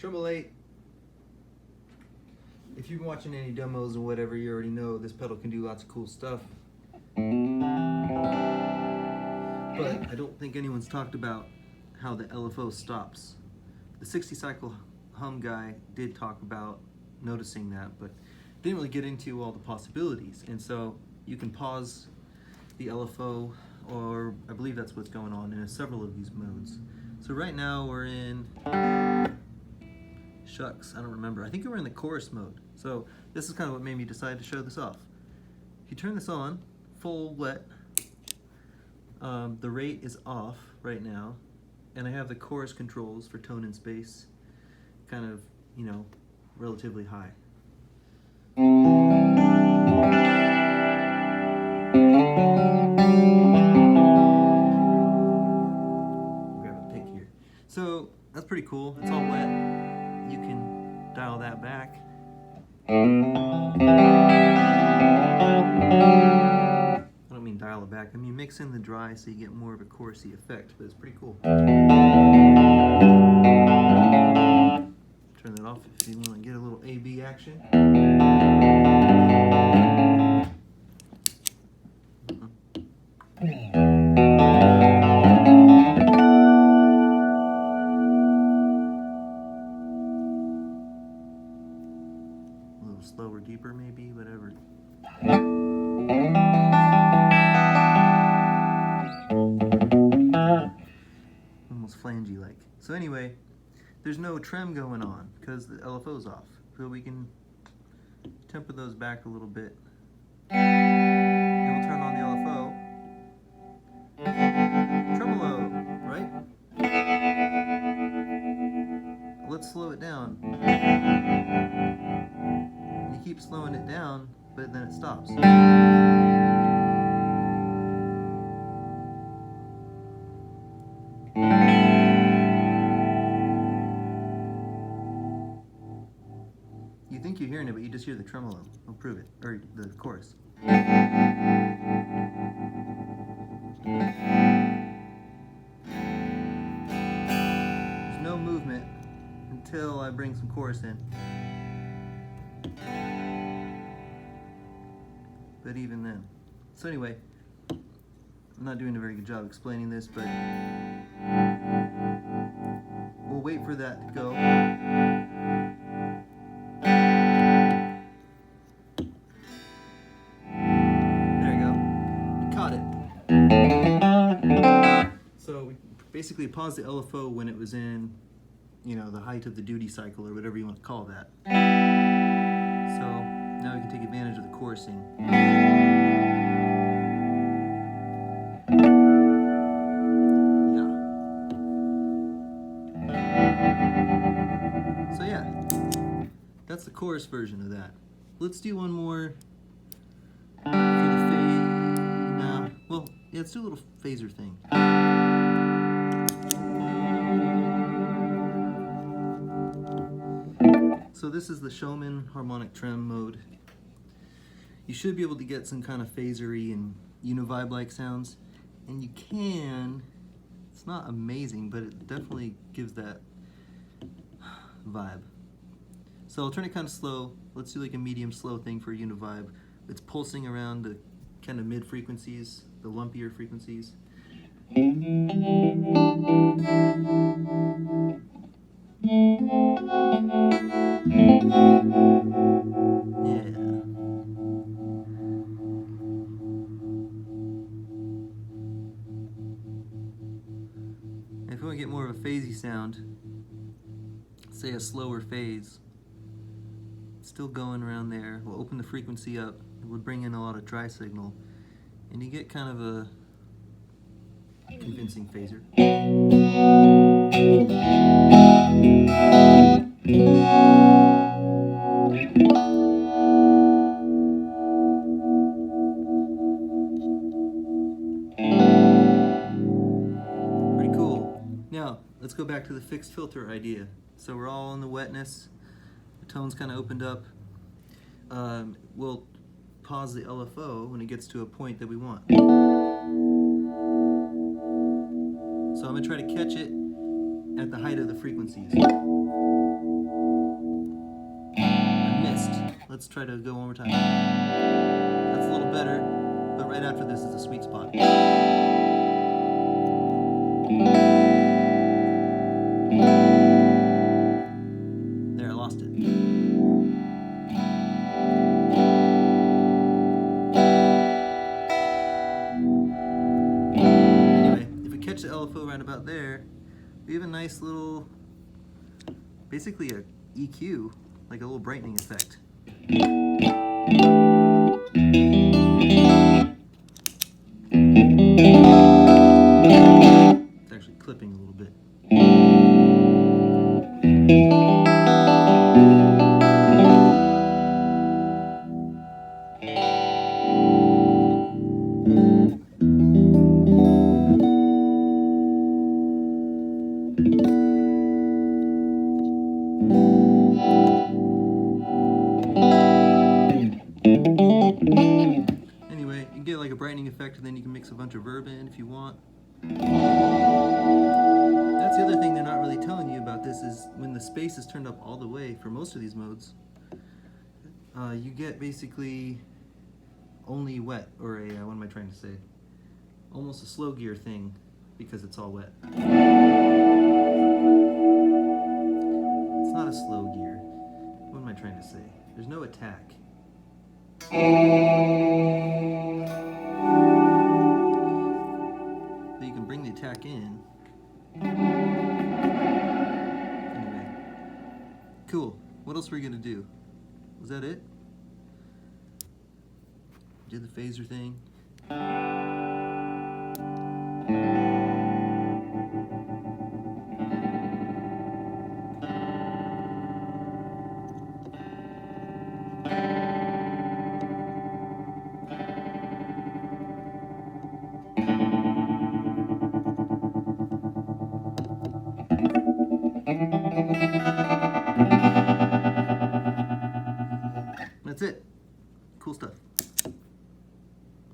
Tremol8. If you've been watching any demos or whatever, you already know this pedal can do lots of cool stuff. But I don't think anyone's talked about how the LFO stops. The 60 cycle hum guy did talk about noticing that, but didn't really get into all the possibilities. And so you can pause the LFO, or I believe that's what's going on in several of these modes. So right now we're in, shucks, I don't remember. I think we're in the chorus mode. So this is kind of what made me decide to show this off. If you turn this on, full wet, the rate is off right now, and I have the chorus controls for tone and space kind of, you know, relatively high. Grab a pick here. So that's pretty cool. It's all wet. You can dial that back. I don't mean dial it back. I mean mix in the dry so you get more of a chorusy effect, but it's pretty cool. Turn that off if you want to get a little A-B action. A little slower, deeper maybe, whatever. Almost flangey like. So anyway, there's no trem going on because the LFO's off. So we can temper those back a little bit. And we'll turn on the LFO. Tremolo, right? Let's slow it down. And you keep slowing it down, but then it stops. You think you're hearing it, but you just hear the tremolo. I'll prove it. Or the chorus. There's no movement until I bring some chorus in. But even then. So anyway, I'm not doing a very good job explaining this, but we'll wait for that to go. So we basically paused the LFO when it was in, you know, the height of the duty cycle or whatever you want to call that. So now we can take advantage of the chorusing. Yeah. So yeah, that's the chorus version of that. Let's do one more for the fade. Nah, well, yeah, let's do a little phaser thing. So this is the Showman harmonic trem mode. You should be able to get some kind of phasery and univibe-like sounds, and you can. It's not amazing, but it definitely gives that vibe. So I'll turn it kind of slow. Let's do like a medium slow thing for univibe. It's pulsing around the kind of mid frequencies, the lumpier frequencies. If we want to get more of a phasey sound, say a slower phase, still going around there, we'll open the frequency up, we'll bring in a lot of dry signal, and you get kind of a convincing phaser. Pretty cool. Now, let's go back to the fixed filter idea. So we're all in the wetness, the tone's kind of opened up. We'll pause the LFO when it gets to a point that we want. So I'm going to try to catch it at the height of the frequencies. Let's try to go one more time. That's a little better, but right after this is a sweet spot. There, I lost it. Anyway, if we catch the LFO right about there, we have a nice little, basically a EQ, like a little brightening effect. It's actually clipping a little bit. Anyway, you get like a brightening effect, and then you can mix a bunch of verb in if you want. That's the other thing they're not really telling you about this, is when the space is turned up all the way for most of these modes, you get basically only wet, or a, what am I trying to say? Almost a slow gear thing, because it's all wet. It's not a slow gear. What am I trying to say? There's no attack. So you can bring the attack in. Anyway, cool. What else were we gonna do? Was that it? Did the phaser thing.